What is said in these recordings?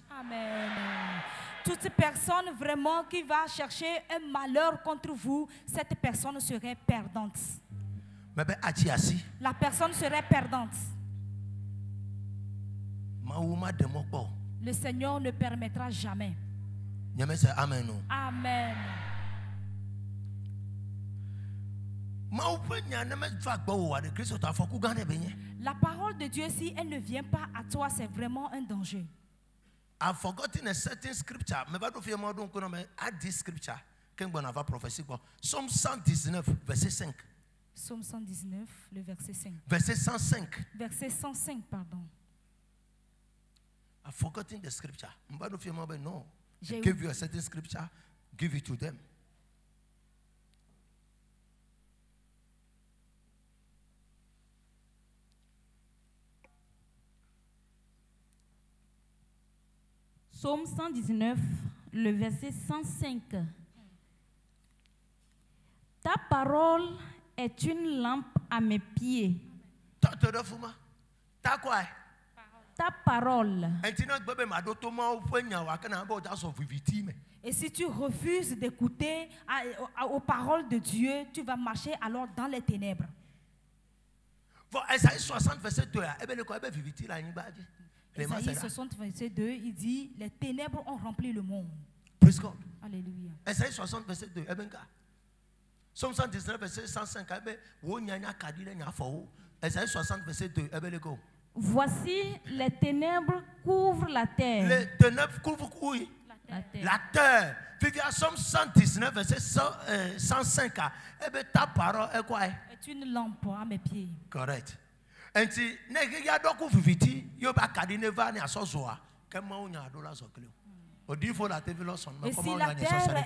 Amen. Toute personne vraiment qui va chercher un malheur contre vous, cette personne serait perdante. La personne serait perdante. Le Seigneur ne permettra jamais. Amen. La parole de Dieu, si elle ne vient pas à toi, c'est vraiment un danger. I've forgotten a certain scripture. Add this scripture. Psaume 119, verset 5. Psaume 119, le verset 5. Verset 105. Verset 105, pardon. I've forgotten the scripture. No. I give you a certain scripture, give it to them. Psaume 119, le verset 105. Ta parole est une lampe à mes pieds. Ta quoi? Ta parole. Et si tu refuses d'écouter aux paroles de Dieu, tu vas marcher alors dans les ténèbres. Esaïe 60, verset 2. Esaïe 60, verset 2, il dit, les ténèbres ont rempli le monde. Praise God. Alléluia. Esaïe 60, verset 2. Psaume 119, verset 105. Esaïe 60, verset 2. Voici les ténèbres couvrent la terre. Les ténèbres couvrent la terre. Psaume 119, verset 105. Ta parole est quoi? Est une lampe à mes pieds. Correct. Et si la terre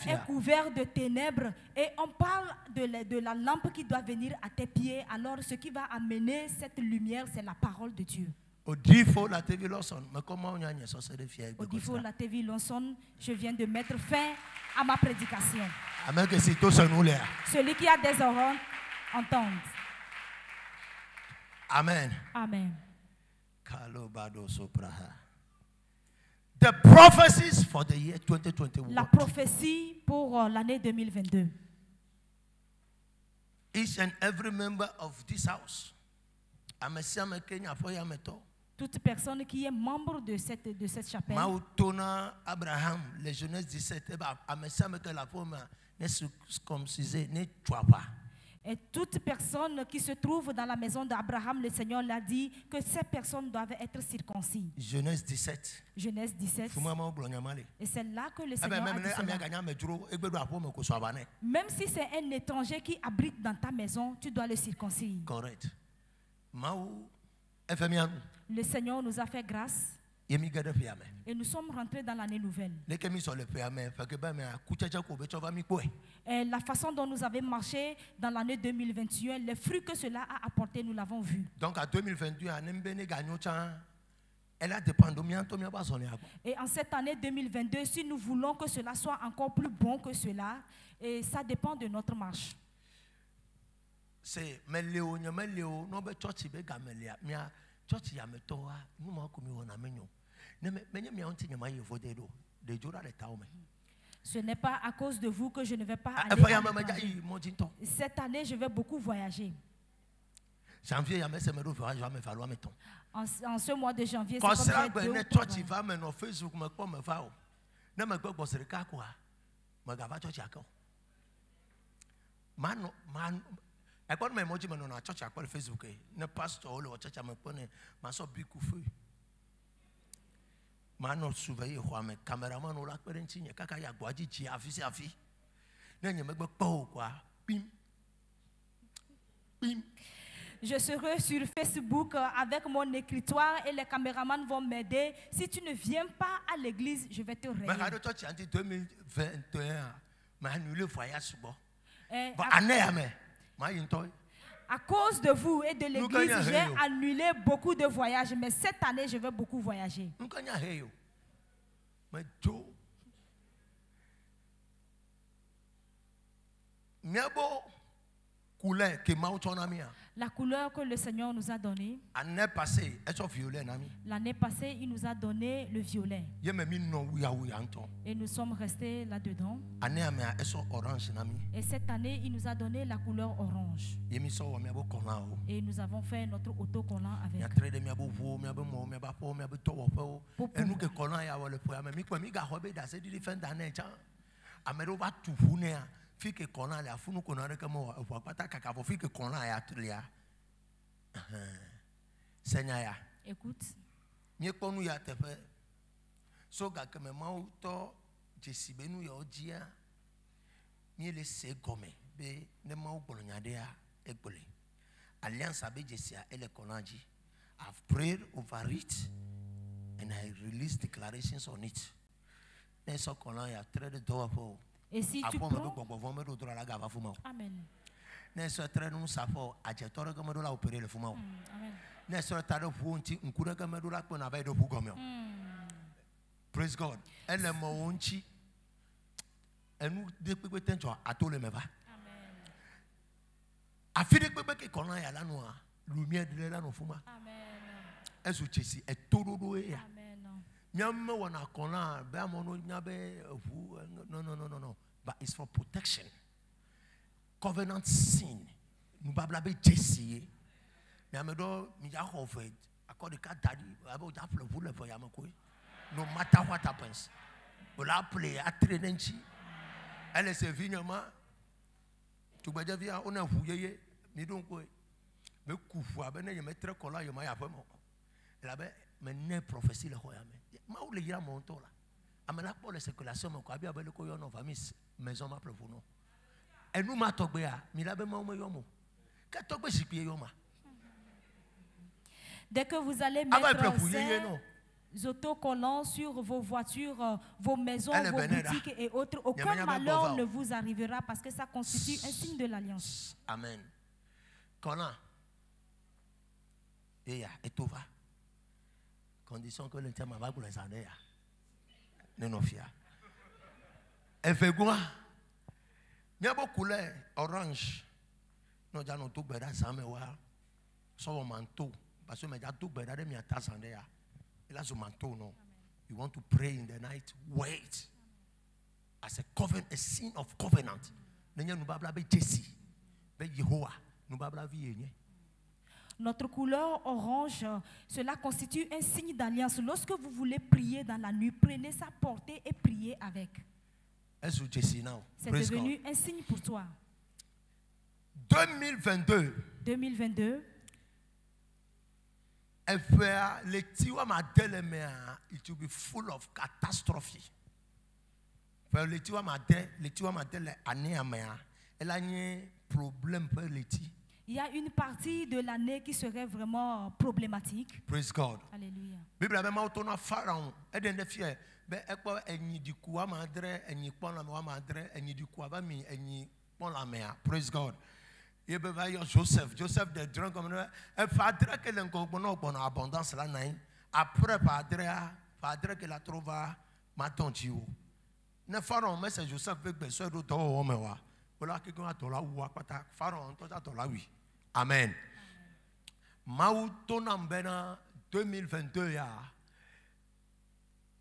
est couverte de ténèbres et on parle de la lampe qui doit venir à tes pieds, alors ce qui va amener cette lumière, c'est la parole de Dieu. Odifo la TV Lawson, je viens de mettre fin à ma prédication. Amen. Que c'est tout ce nous là. Celui qui a des oreilles, entende. Amen. Amen. The prophecies for the year 2021. La prophétie pour l'année 2022. Each and every member of this house. Toute personne qui est membre de cette chapelle. Mautona Abraham, les Genèse 17, la forme ne circoncisée, ne tuera pas. Et toute personne qui se trouve dans la maison d'Abraham, le Seigneur l'a dit que ces personnes doivent être circoncis. Genèse 17. Genèse 17. Et c'est là que le Seigneur a dit cela. Même si c'est un étranger qui habite dans ta maison, tu dois le circoncire. Correct. Le Seigneur nous a fait grâce. Et nous sommes rentrés dans l'année nouvelle. Et la façon dont nous avons marché dans l'année 2021, les fruits que cela a apporté, nous l'avons vu. Donc en 2022, et en cette année 2022, si nous voulons que cela soit encore plus bon que cela, et ça dépend de notre marche. C'est ce n'est pas à cause de vous que je ne vais pas aller. Cette année, je vais beaucoup voyager. En ce mois de janvier, c'est comme Facebook. Je serai sur Facebook avec mon écritoire et les caméramans vont m'aider. Si tu ne viens pas à l'église, je vais te rayer. À cause de vous et de l'église, j'ai annulé beaucoup de voyages, mais cette année, je vais beaucoup voyager. La couleur que le Seigneur nous a donnée. L'année passée, il nous a donné le violet. Et nous sommes restés là-dedans. Et cette année, il nous a donné la couleur orange. Et nous avons fait notre autocollant avec. Écoute. I've prayed over it and I released declarations on it. Et si tu prends, Amen. Praise God. No. But it's for protection. Covenant sin. Nous babla be Jesse. Me amedo mi ja hofe. According to daddy, abo ja play pour le for yamako. No matter what happens. We la play a trainenchi. Elle se vignoma. Tu gbaje via ona huyeye. Mi don ko. Me kufu abene ye metre kola ye ma ya femo. La be me ne prophétie le hoya me. Ma ou le yira monto la. Amela pour les circulations me ko abi abele ko yo no famille maison ma plevono. Et nous ma togbea, mi la be ma mo yomo. Ka togbe sipie yoma. Dès que vous allez mettre ces autocollants sur vos voitures, vos maisons, vos boutiques et autres, aucun malheur ne vous arrivera parce que ça constitue un signe de l'alliance. Amen. Collant. Et tout va. Condition que le thème va pour les années. Non, fia. Et fait quoi? Il y a beaucoup de orange. Nous avons tout le monde. Son manteau. Parce que nous avons tout le monde. Il a son manteau. You want to pray in the night? Wait. As a covenant, a sin of covenant. Nous avons Jesse. Nous avons Notre couleur orange, cela constitue un signe d'alliance. Lorsque vous voulez prier dans la nuit, prenez sa portée et priez avec. C'est devenu un signe pour toi. 2022. It will be full of catastrophe. Il y a une partie de l'année qui serait vraiment problématique. Praise God. Alléluia. Bible a même autona pharaon et de fier be ekpo enyi di ku amadre enyi pon la amadre enyi di ku abami enyi pon la mea. Praise God. Il be va yo Joseph de drunk comme e padre que l'enco no bon abondance la nain après padre que la trouva matonchiwo. Ne pharaon mais c'est Joseph be besoin de to o mewa. Voilà que quand on la ou akpata pharaon to ta la oui. Amen. Mauto nambena 2022 ya.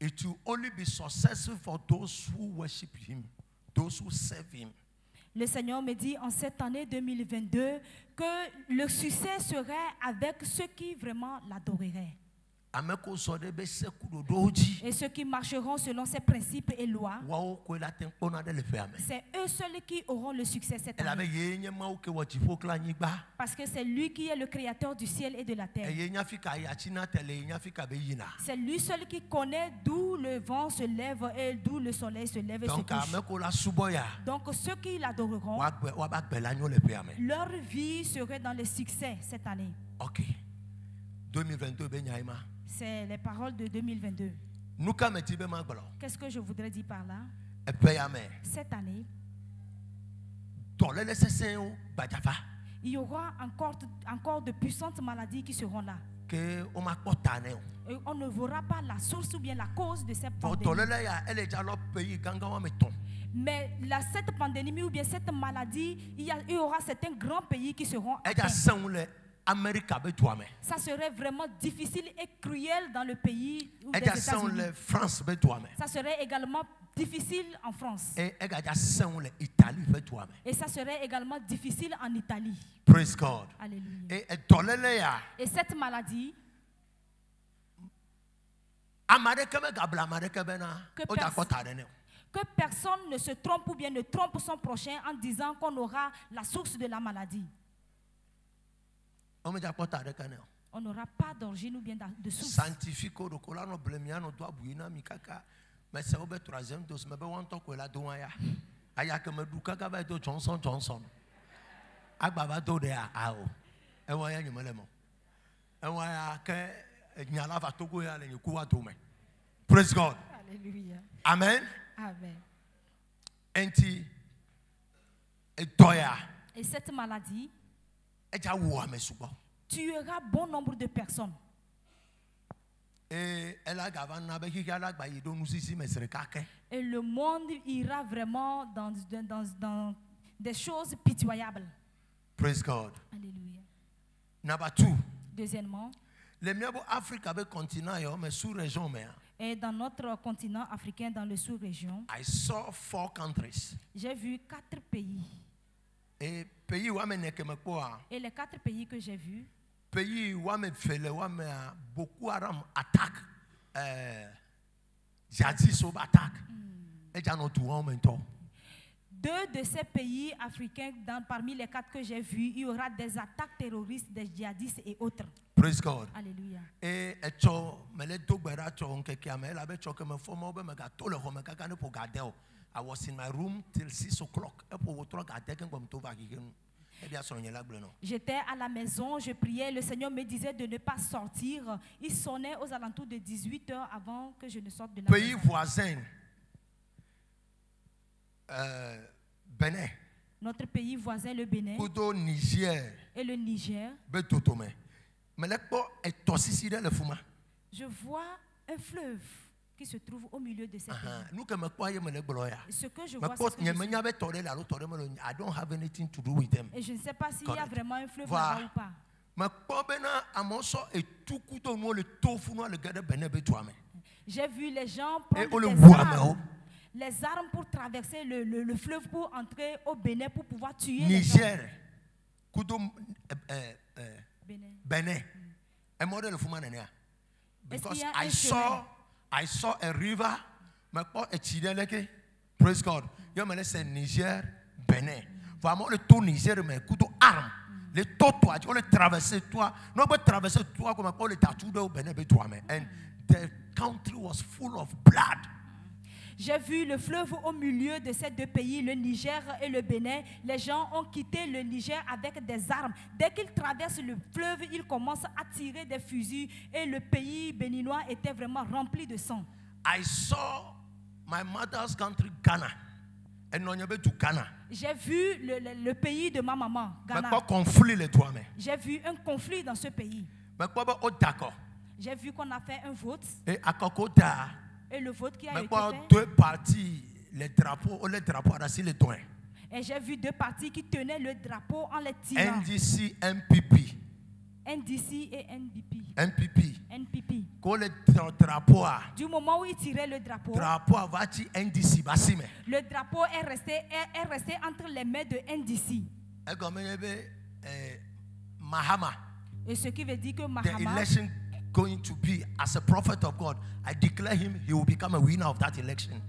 It will only be successful for those who worship him, those who serve him. Le Seigneur me dit en cette année 2022 que le succès serait avec ceux qui vraiment l'adoreraient. Et ceux qui marcheront selon ses principes et lois, c'est eux seuls qui auront le succès cette année. Parce que c'est lui qui est le créateur du ciel et de la terre. C'est lui seul qui connaît d'où le vent se lève et d'où le soleil se lève et se couche. Donc ceux qui l'adoreront, leur vie serait dans le succès cette année. Ok. 2022 c'est les paroles de 2022. Qu'est-ce que je voudrais dire par là? Cette année, il y aura encore de puissantes maladies qui seront là. Et on ne verra pas la source ou bien la cause de cette pandémie. Mais cette pandémie ou bien cette maladie, il y aura certains grands pays qui seront atteints. Ça serait vraiment difficile et cruel dans le pays des États-Unis. Ça serait également difficile en France. Et ça serait également difficile en Italie. Praise God. Alléluia. Et cette maladie, que personne ne se trompe ou bien ne trompe son prochain en disant qu'on aura la source de la maladie. On n'aura pas d'origine ou bien de source. Scientifique, mais c'est au troisième dose, mais on t'en quoi la douaya. Aya que me douka va être Johnson. Agba do de ao. Et voya ni malemo. Et voya que nyala va togo ya le kuwa to me. Praise God. Alléluia. Amen. Amen. Enti etoya. Et cette maladie tuera bon nombre de personnes. Et le monde ira vraiment dans des choses pitoyables. Praise God. Alléluia. Number 2. Deuxièmement, et dans notre continent africain, dans le sous-région, I saw 4 countries. J'ai vu 4 pays. Et les 4 pays que j'ai vus, beaucoup Haram attaque, djihadistes attaque. Deux de ces pays africains, parmi les 4 que j'ai vus, il y aura des attaques terroristes, des djihadistes et autres. Praise God. Alléluia. I was in my room till 6 o'clock. J'étais à la maison, je priais, le Seigneur me disait de ne pas sortir. Il sonnait aux alentours de 18h avant que je ne sorte de la pays maison. Voisin, Bénin. Notre pays voisin, le Bénin. Niger. Et le Niger. Je vois un fleuve qui se trouve au milieu de cette pays. Ce que je vois, c'est I don't have anything to do with them. Et je ne sais pas s'il y a vraiment un fleuve là-bas ou pas. J'ai vu les gens prendre les armes pour traverser le fleuve pour entrer au Bénin pour pouvoir tuer les gens. Bénin. Because I saw a river. Praise God. You me say Niger, Bénin. Vraiment le tout Niger mais couteau arme. Le tout toi, tu le traverser toi. Non pas traverser toi comme le tatou de Bénin toi mais. And the country was full of blood. J'ai vu le fleuve au milieu de ces 2 pays, le Niger et le Bénin. Les gens ont quitté le Niger avec des armes. Dès qu'ils traversent le fleuve, ils commencent à tirer des fusils et le pays béninois était vraiment rempli de sang. I saw my mother's country, Ghana. J'ai vu le pays de ma maman, Ghana. J'ai vu un conflit dans ce pays. J'ai vu qu'on a fait un vote. Et le vote qui a été fait. 2 parties, les drapeaux, les doigts. Et j'ai vu 2 parties qui tenaient le drapeau en les tirant. NDC, MPP. NDC et NPP. NPP. Du moment où ils tiraient le drapeau, le drapeau est resté entre les mains de NDC. Mahama. Et ce qui veut dire que the Mahama, election going to be, as a prophet of God, I declare him, he will become a winner of that election.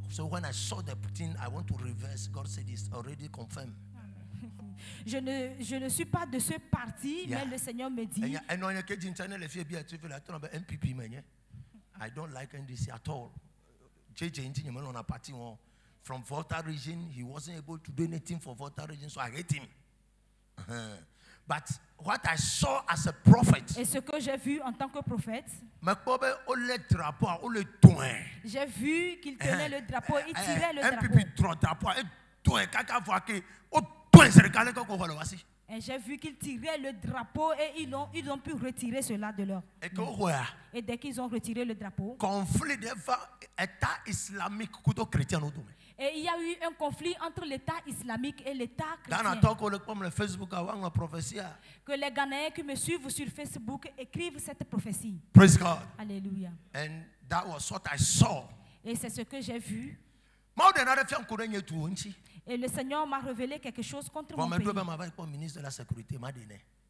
So when I saw the thing, I want to reverse. God said it's already confirmed. Je ne suis pas de ce parti, mais le Seigneur me dit. I don't like NDC at all. From Volta region, he wasn't able to do anything for Volta region, so I hate him. But what I saw as a prophet, et ce que j'ai vu en tant que prophète, j'ai vu qu'il tenait le drapeau, il tirait le drapeau. Et j'ai vu qu'ils tiraient le drapeau et ils ont pu retirer cela de leur. Et dès qu'ils ont retiré le drapeau, et il y a eu un conflit entre l'État islamique et l'État chrétien. Que les Ghanéens qui me suivent sur Facebook écrivent cette prophétie. Praise God. Alléluia. And that was what I saw. Et c'est ce que j'ai vu. Et le Seigneur m'a révélé quelque chose contre mon pays.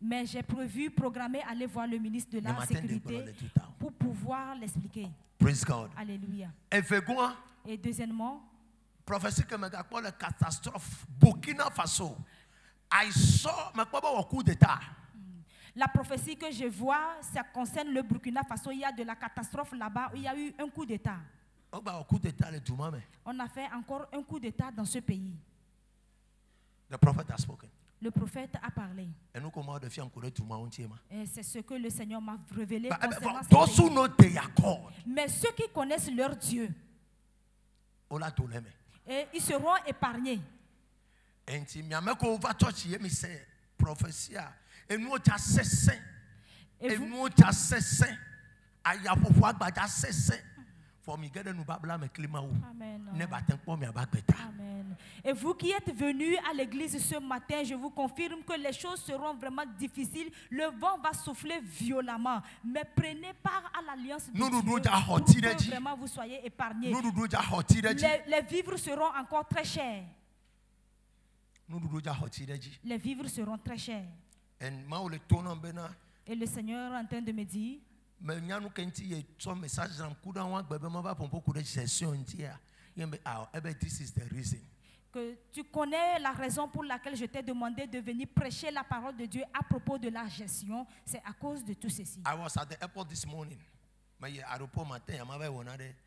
Mais j'ai programmé aller voir le ministre de la Sécurité pour pouvoir l'expliquer. Praise God. Alléluia. Et deuxièmement, prophétie que la catastrophe Burkina Faso. I saw un coup d'état. La prophétie que je vois, ça concerne le Burkina Faso. Il y a de la catastrophe là-bas. Il y a eu un coup d'état. On a fait encore un coup d'état dans ce pays. The prophet has spoken. Le prophète a parlé. Et c'est ce que le Seigneur m'a révélé concernant ce pays. Mais ceux qui connaissent leur Dieu, et ils seront épargnés. Et vous qui êtes venus à l'église ce matin, je vous confirme que les choses seront vraiment difficiles. Le vent va souffler violemment. Mais prenez part à l'alliance de Dieu pour que vraiment vous soyez épargnés. Les vivres seront encore très chers. Les vivres seront très chers. Et le Seigneur est en train de me dire, que tu connais la raison pour laquelle je t'ai demandé de venir prêcher la parole de Dieu à propos de la gestion. C'est à cause de tout ceci.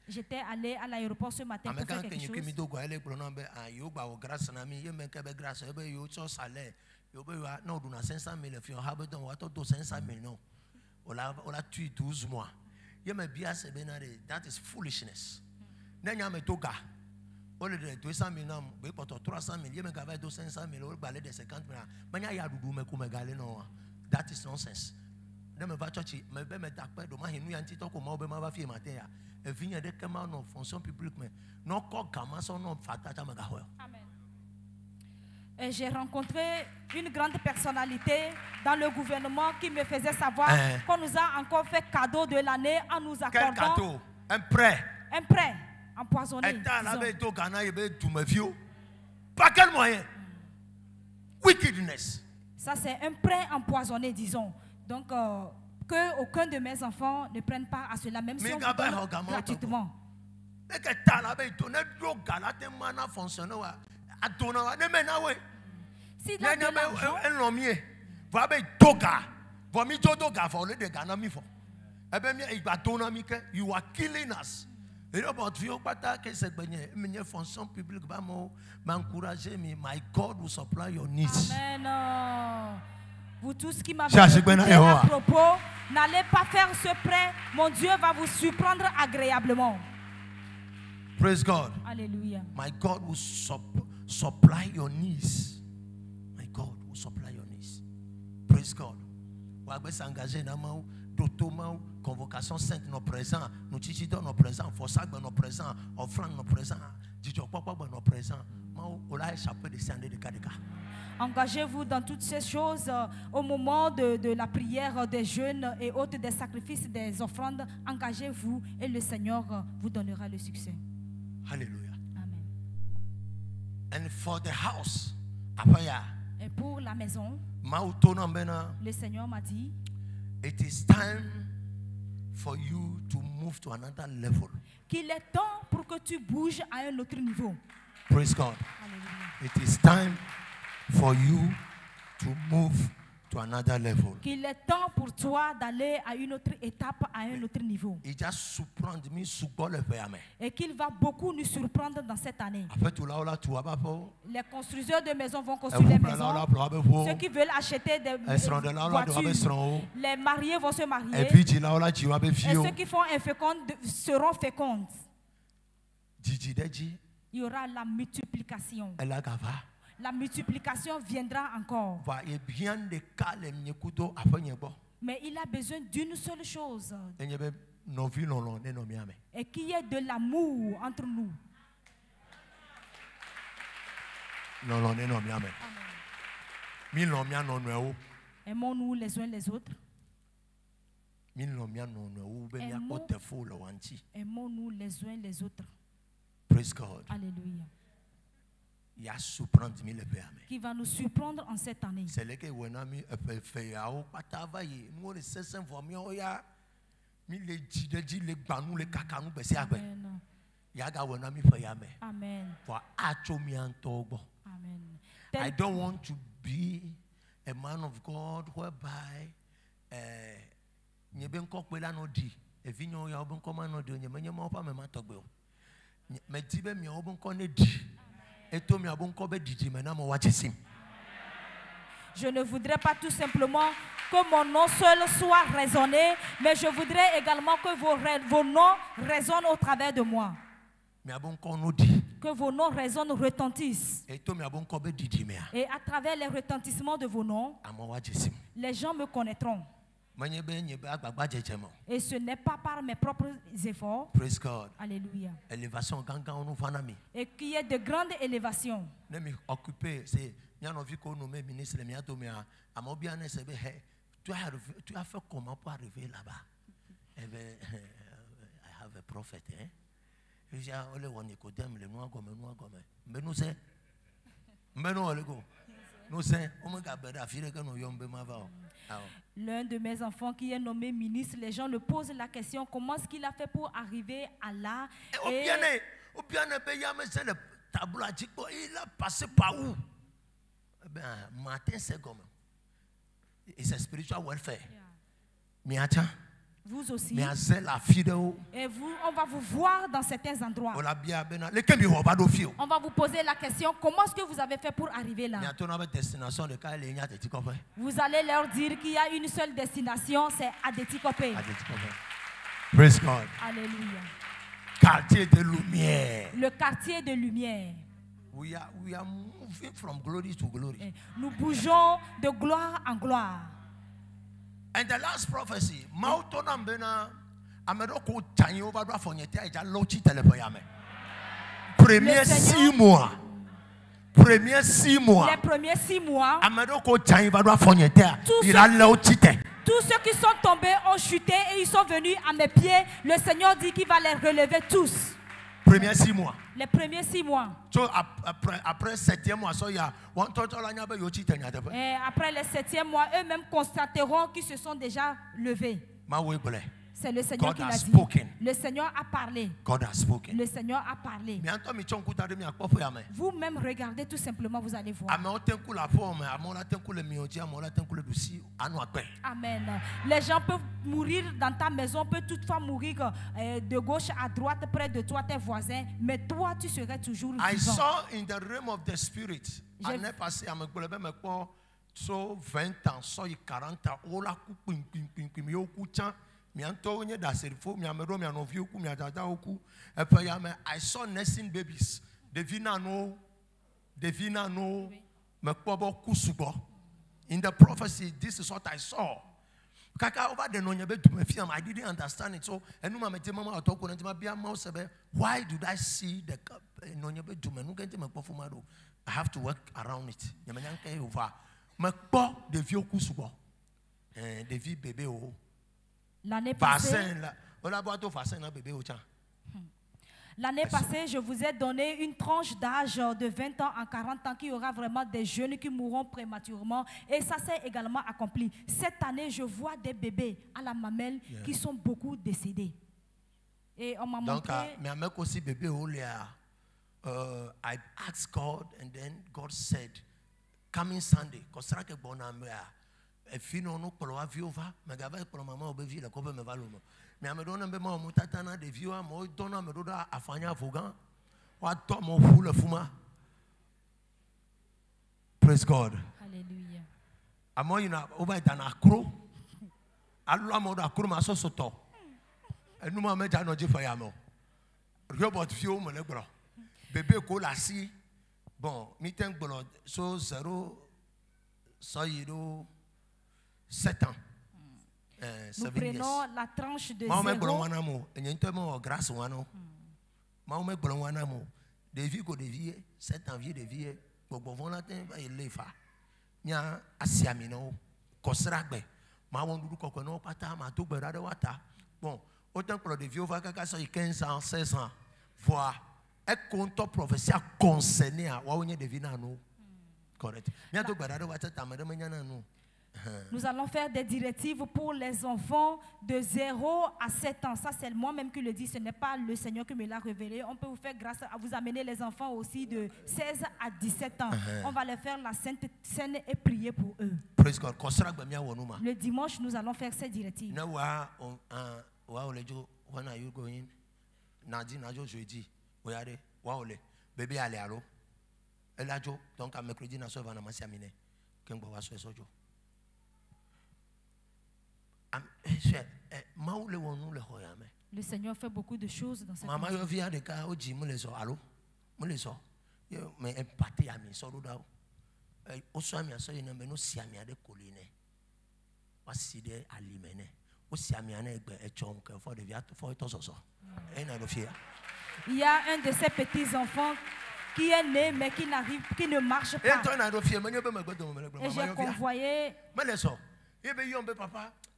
J'étais allé à l'aéroport ce matin pour faire quelque chose. On a tué 12 mois. That is foolishness. That is nonsense. Amen. Et j'ai rencontré une grande personnalité dans le gouvernement qui me faisait savoir qu'on nous a encore fait cadeau de l'année en nous accordant. Quel cadeau? Un prêt. Un prêt empoisonné. Par quel moyen? Wickedness. Ça c'est un prêt empoisonné, disons. Donc que aucun de mes enfants ne prenne part à cela, même si on vous donne gratuitement. Si là de l'argent, you are killing us. My God will supply your needs. Amen. Vous tous qui m'avez écouté à propos, n'allez pas faire ce prêt. Mon Dieu va vous surprendre agréablement. Praise God. Alléluia. My God will supply your needs. My God will supply your needs. Praise God. Vous allez s'engager dans ma convocation sainte, nos présents, nous chichidons nos présents, forçac nos présents, offrande nos présents, dijo papa nos présents. On a échappé de descendre de Kadeka. Engagez-vous dans toutes ces choses au moment de la prière, des jeûnes et autres, des sacrifices, des offrandes. Engagez-vous et le Seigneur vous donnera le succès. Alléluia. Amen. And for the house, et pour la maison, le Seigneur m'a dit, it is time for you to move to another level. Qu'il est temps pour que tu bouges à un autre niveau. Praise God. Alléluia. It is time for you to move to another level. Qu'il est temps pour toi d'aller à une autre étape, à un autre niveau. Et qu'il va beaucoup nous surprendre dans cette année. Les constructeurs de maisons vont construire des maisons. Ceux qui veulent acheter des voitures, les mariés vont se marier. Et ceux qui font infécondes seront fécondes. Il y aura la multiplication. La multiplication viendra encore. Mais il a besoin d'une seule chose. Et qu'il y ait de l'amour entre nous. Aimons-nous les uns les autres. Aimons-nous les uns les autres. Praise God. Alléluia. Qui va nous surprendre en cette année. Amen. Amen. I don't want to be a man of God whereby je ne voudrais pas tout simplement que mon nom seul soit raisonné, mais je voudrais également que vos noms résonnent au travers de moi. Que vos noms résonnent, retentissent. Et à travers les retentissements de vos noms, les gens me connaîtront. Et ce n'est pas par mes propres efforts. Praise God. Alléluia. Et qu'il y ait de grandes élévations. Tu as fait comment pour arriver là-bas? I have a prophet. L'un de mes enfants qui est nommé ministre, les gens le posent la question, comment est-ce qu'il a fait pour arriver à là? Il a passé par où? Matin, c'est comme c'est spiritual welfare. Mais attends. Vous aussi. Et vous, on va vous voir dans certains endroits. On va vous poser la question, comment est-ce que vous avez fait pour arriver là? Vous allez leur dire qu'il y a une seule destination, c'est Adétikopé. Praise God. Alléluia. Quartier de lumière. Le quartier de lumière. We are moving from glory to glory. Nous bougeons de gloire en gloire. And the last prophecy, Mautonambena, Amedoko Tany over Fonyeta, Lochi Telepoyame. Premier 6 mois. Premier 6 mois. Les premiers 6 mois. Amedoko Tany over Fonyeta. Il a Lochite. Tous ceux qui sont tombés ont chuté et ils sont venus à mes pieds. Le Seigneur dit qu'il va les relever tous. Premier 6 mois. Les premiers 6 mois. So, après 7e mois, so, et après le 7e mois, eux-mêmes constateront qu'ils se sont déjà levés. C'est le Seigneur qui l'a dit. Le Seigneur a parlé. Le Seigneur a parlé. Vous-même regardez tout simplement, vous allez voir. Amen. Les gens peuvent mourir dans ta maison, peuvent toutefois mourir de gauche à droite, près de toi, tes voisins, mais toi, tu serais toujours vivant. I saw in the realm of the spirit. Année passée, so 20 ans, so 40 ans, ola ku pim I saw nursing babies. In the prophecy, this is what I saw. I didn't understand it. So, why did I see the I have to work around it. L'année passée, je vous ai donné une tranche d'âge de 20 ans à 40 ans qu'il y aura vraiment des jeunes qui mourront prématurément. Et ça s'est également accompli. Cette année, je vois des bébés à la mamelle qui sont beaucoup décédés. Et on m'a montré... I asked God and then God said, coming Sunday, if you know no poloa viova, megava polomama obevi la kobe mevalumo. Me amedona mbema mutatana de viewer mo dona medoda afanya vogan. What tomo fula fuma. Praise God. Hallelujah. Amo yuna over dana akro. Alula mo da akro maso soto. Enuma meja no je fayamo. Robot view mo lebro. Bébé ko la si Bon, mi-temps, so 0, so 7 ans. Nous prenons la tranche de 0. Bon, autant que les vieux, 15 ans, 16 ans, voir un compte prophétique concerné à Waounia de Vinano. Correct. Nous allons faire des directives pour les enfants de 0 à 7 ans. Ça, c'est moi-même qui le dis. Ce n'est pas le Seigneur qui me l'a révélé. On peut vous faire grâce à vous amener les enfants aussi de 16 à 17 ans. On va leur faire la sainte scène et prier pour eux. Le dimanche, nous allons faire ces directives. When are you going? Najo jeudi. Oyade. Waole. Bébé allez allo. Elajo. Donc à mercredi na sova na masiamine. Kengbo wa so sojo. Le Seigneur fait beaucoup de choses dans cette vie. Il y a un de ces petits enfants qui est né mais qui ne marche pas. Et j'ai convoyé.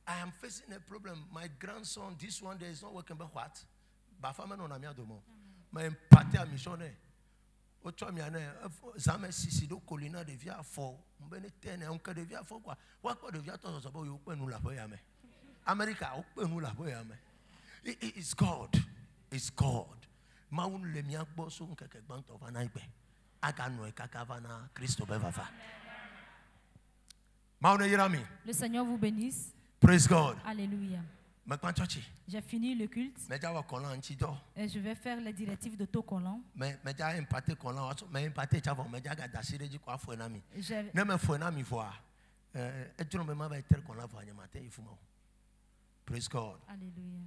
I am facing a problem. My grandson, this one day is not working, but what? Bafama no na mi adomo. My party a missionnaire. Ocho mi ane. Zame sisi do kolina devia fo. Mbene tene onka devia fo kwa. Wako devia to so bo yo pe nu la bo ya me. America o pe nu la bo ya me. It's God. It's God. Maun le mi agbo so nkeke gbanto va na igbe. Aga no e kaka va na Christo be va va. Maun e yira mi. Le Seigneur vous bénisse. Praise God. Alléluia. J'ai fini le culte. Et je vais faire les directives de Tokolan. Praise God. Alléluia.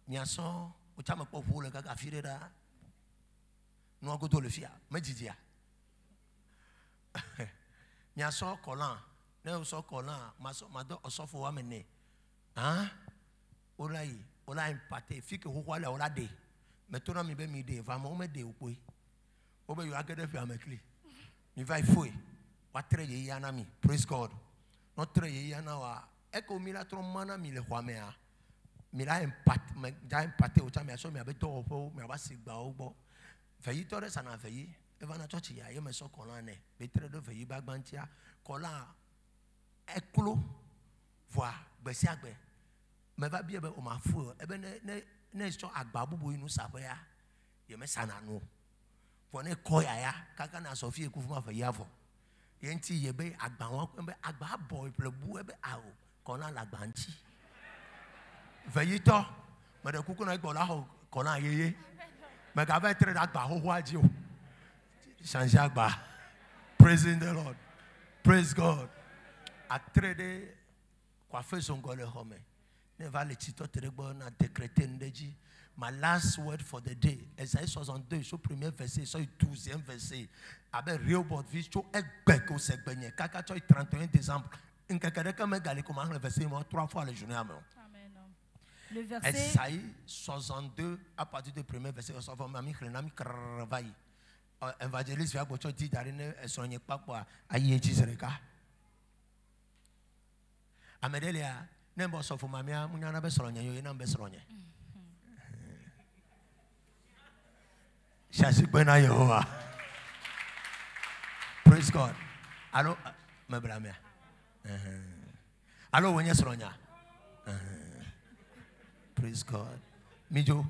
Miaso uchama kwa vule kaka firera no go to le fia majidia miaso kolan ne so kolan maso mado osofo wa mene olai impate fike ho kwale ola de metona mi be mi de va mo me de opoi obe yo agede fi amekli mi vai foi wa tre ye yana mi. Praise God. No tre ye yana wa eko mi la tro mana mi le hwamea Mira empate, ja empate o chama so me abeto opo me abasi gba ogbo. Feyi tore sana feyi. Eva na church ya me so kola ne. Betre do feyi bagbantia kola eklo voi gbesi agbe. Me va bi ebe o ma fu ebe ne so agba bubu inu sapo ya. Ye me sana no. For ne koya ya kaka na Sophie ekufuma feyi afo. Ye nti ye be agba won ebe agba boy plebu ebe awo kola lagba nti. Veillito, mais de coucou n'a pas là qu'on a yé, mais qu'avec très d'agba ho waji o, changer agba. Praise the Lord, praise God. A très de quoi faire son gole home. Ne va le titre très bon à décréter ndeji. My last word for the day, Esaïe 62, sur premier verset, sur 12e verset. Avec Rehoboth, visto ekbek au sekbenye. Kaka 31 décembre. Nkakadeka me gali comment le verset moi 3 fois le journée amen. Le verset Esaïe 62 à partir du premier verset évangéliste via bocho dit darine soigné pas quoi ayi jizereka amedelia nembo sofo mamia munyana be soronya yo na be soronya shasi bena Yehovah. Praise God. Allo me blamia allo wonya soronya Praise God. Mijo.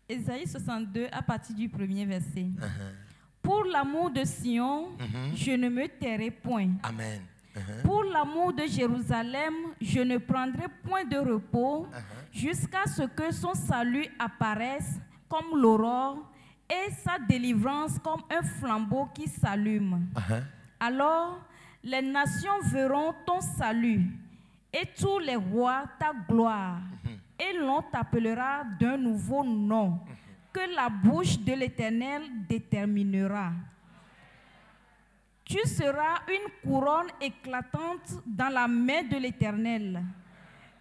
Esaïe 62 à partir du premier verset. Pour l'amour de Sion, je ne me tairai point. Amen. Pour l'amour de Jérusalem, je ne prendrai point de repos jusqu'à ce que son salut apparaisse comme l'aurore et sa délivrance comme un flambeau qui s'allume. Alors, les nations verront ton salut et tous les rois ta gloire. Et l'on t'appellera d'un nouveau nom que la bouche de l'Éternel déterminera. Tu seras une couronne éclatante dans la main de l'Éternel,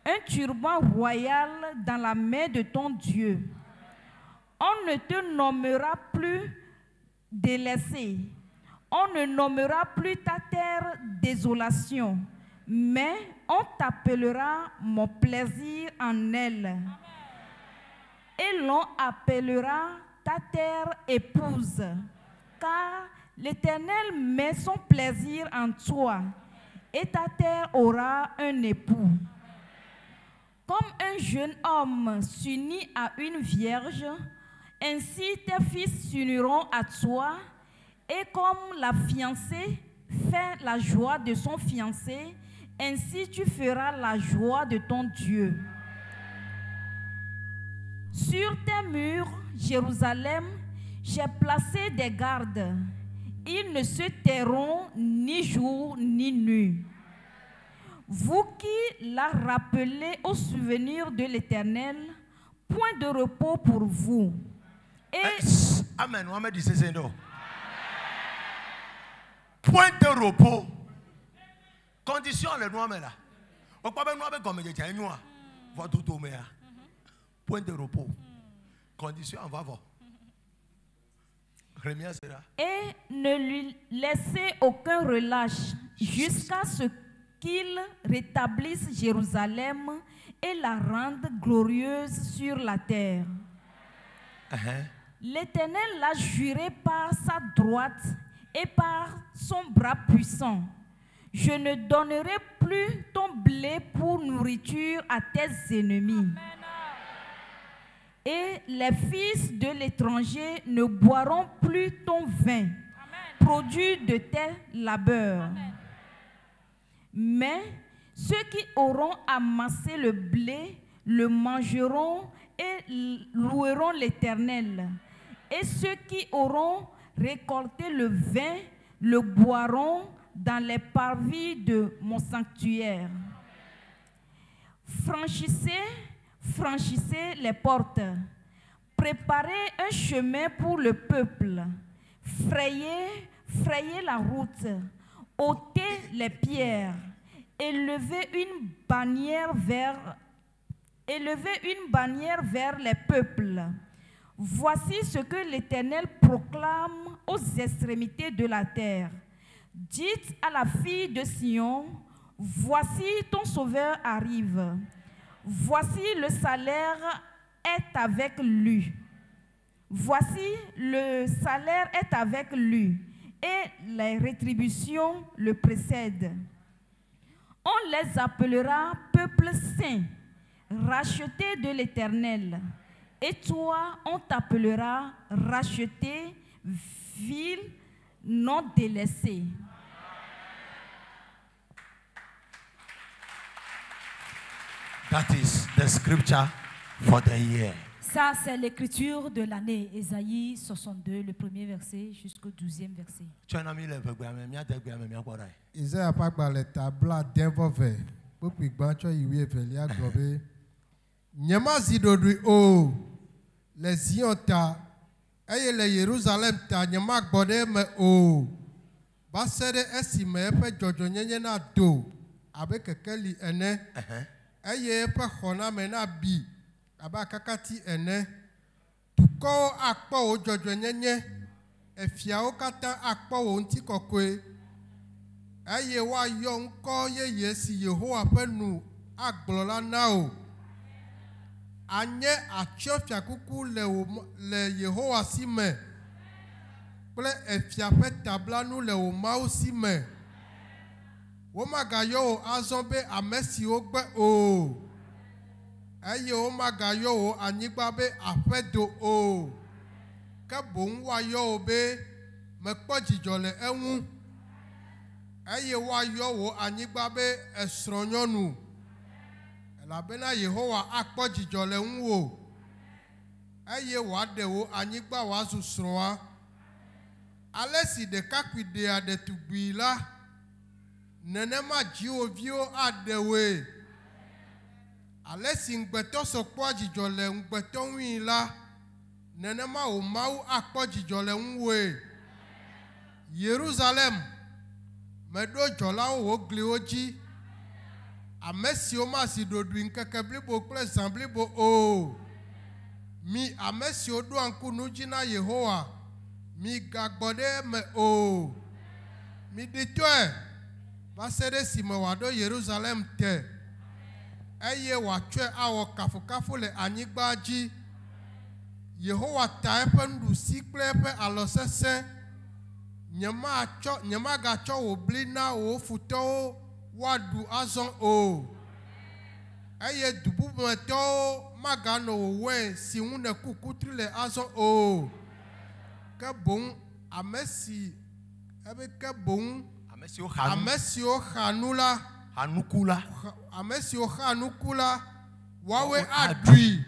un turban royal dans la main de ton Dieu. On ne te nommera plus délaissé, on ne nommera plus ta terre désolation, mais on t'appellera mon plaisir en elle. Et l'on appellera ta terre épouse, car l'Éternel met son plaisir en toi, et ta terre aura un époux. Comme un jeune homme s'unit à une vierge, ainsi tes fils s'uniront à toi, et comme la fiancée fait la joie de son fiancé, ainsi tu feras la joie de ton Dieu. Sur tes murs, Jérusalem, j'ai placé des gardes. Ils ne se tairont ni jour ni nuit. Vous qui la rappelez au souvenir de l'Éternel, point de repos pour vous. Et Amen. Point de repos. Condition le noir là. Point de repos. Condition, on va voir. Et ne lui laissez aucun relâche jusqu'à ce qu'il rétablisse Jérusalem et la rende glorieuse sur la terre. L'Éternel l'a juré par sa droite et par son bras puissant. Je ne donnerai plus ton blé pour nourriture à tes ennemis. Et les fils de l'étranger ne boiront plus ton vin, produit de tes labeurs. Mais ceux qui auront amassé le blé le mangeront et loueront l'Éternel. Et ceux qui auront récolté le vin le boiront dans les parvis de mon sanctuaire. Franchissez les portes, préparez un chemin pour le peuple, frayez la route, ôtez les pierres, élevez une bannière vers les peuples. Voici ce que l'Éternel proclame aux extrémités de la terre. Dites à la fille de Sion, voici ton sauveur arrive. Voici le salaire est avec lui. Voici le salaire est avec lui et les rétributions le précèdent. On les appellera peuple saint, racheté de l'Éternel. Et toi, on t'appellera racheté, ville non délaissée. That is the scripture for the year. Ça, c'est l'écriture de l'année. Ésaïe 62, le premier verset jusqu'au 12e verset. Isaïe a pas le tableau d'invové. Pour que bancho yue velia globe. Nyama zidodui o. Les Zion-ta. Eye le Jérusalem ta nyama gbode me o. Basere esime epe jojo nyenye na do. Abe kekeli ene. Eye epe khona me na bi. Aba kakati ene. Tuko akpo o jojo nyenye. Efia o kata akpo o nti kokwe. Eye wa yo nko ye si Yehowa pe nu agblola na o. Anye atiofia kuku le Yehowa si me. Ple efia pe tabla nu le o Mawu si me. Wo magayo o azonbe amesi o gbe o. Eye o magayo o anyigba be afedo o. Ke bon wa yo o be me kpo jijo le enwu. Eye wa yo o anyigba be esronyonu. Elabena Yehowa akpo jijo le nwu o. Eye wadewo anyigba wazu sroa. Alesi de kakwidea de tubila. Nenema jiovio adewe. Alesi ngbeto sokwa jijole ngbeto wila. Nenema o mau akpo jijole nwe. Jerusalem. Medo jola o gli oji. Amesi o ma si do dwin keke blibo kle samblibo o. Mi amesi o do anku nujina Yehowa. Mi gagbode me o. Mi ditwe. Basere si me wado Jerusalem te. Eye wachwe awo kafu kafu le anyigba ji. Yehowa ta epe ndu sikle epe alosese. Nyama gacho obli na o futo wadu azon o. Eye dubu meto magano we si une kukutri le azon o. Ke bon amesi ebe ke bon amesi o hanula hanukula amesi o hanukula wawe adui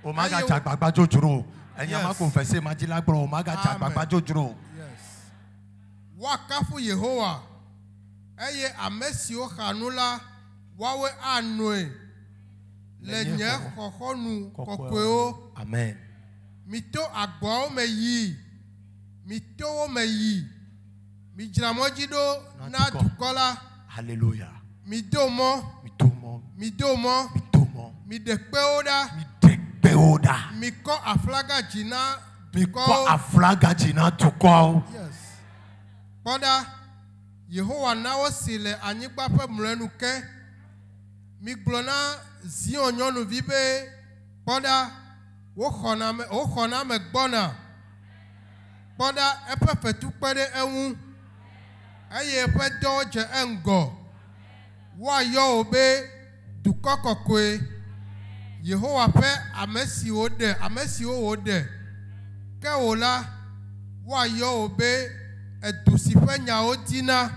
omaga chagbagba jojuro enyama confesse majila gbo omaga chagbagba jojuro. Wakafu Yehowa eye amesi o hanula wawe anwe lenye khokhonu kokweo. Amen. Mito agbo me yi mito me yi mijramojido na dukola. Hallelujah. Midomo midekpeoda miko aflaga jina tuko. Yes. Poda Yehowa nawo sile anyigba pe mlenu ke miglona zion nyonu vibe poda wo khona me gbona poda epe fetu pede enwu eye epe doje engo wa yo obe dukokokwe Yehowa pe amesi ode ke ola wa yo obe edusi pe nya odina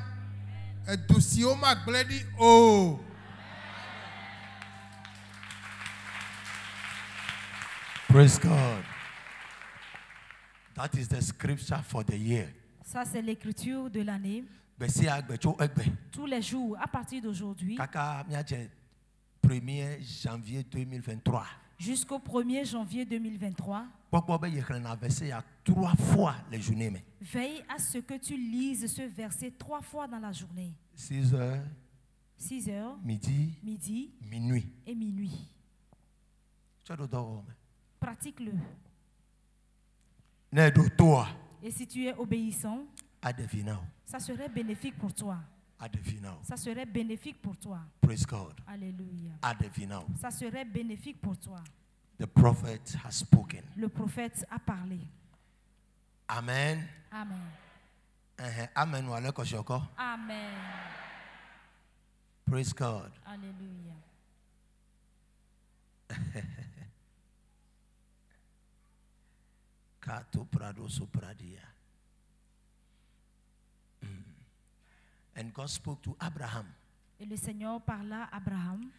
edusi o magbledi o. Praise God. That is the scripture for the year. Ça c'est l'écriture de l'année. Tous les jours à partir d'aujourd'hui. 1er janvier 2023. Jusqu'au 1er janvier 2023. Veille à ce que tu lises ce verset 3 fois dans la journée. 6 heures. 6 heures. Midi. Minuit. Et minuit. Pratique-le. Et si tu es obéissant, ça serait bénéfique pour toi. Ça serait bénéfique pour toi. Praise God. Alléluia. Ça serait bénéfique pour toi. The prophet has spoken. Le prophète a parlé. Amen. Amen. Amen. Amen. Praise God. Alléluia. Kato prado sopradia. And God spoke to Abraham. Et le Seigneur parla à Abraham.